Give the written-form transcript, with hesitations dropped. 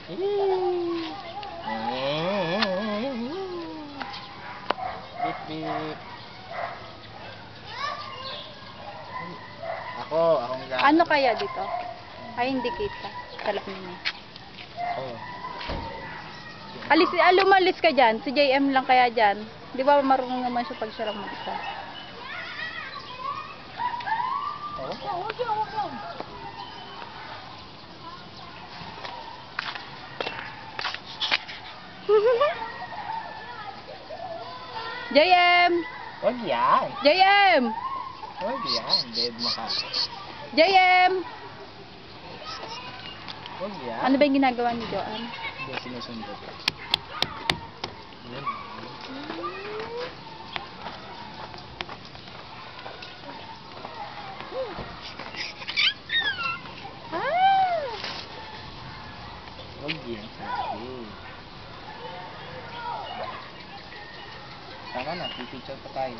Bip bip. Akong Ano kaya dito? Ay, hindi kita. Talap niya. Oh. Lumalis ka dyan. Si JM lang kaya dyan. Di ba marunong naman siya pag siya lang mag-isa? Wag yan. JM! Wag yan. JM! Wag yan. Dead na ka. JM! Wag yan. Ano ba yung ginagawa ni Joanne? Hindi, sinusunod. Yan. Ah! Wag yan. Sabi. Tama na, pipicture pa tayo.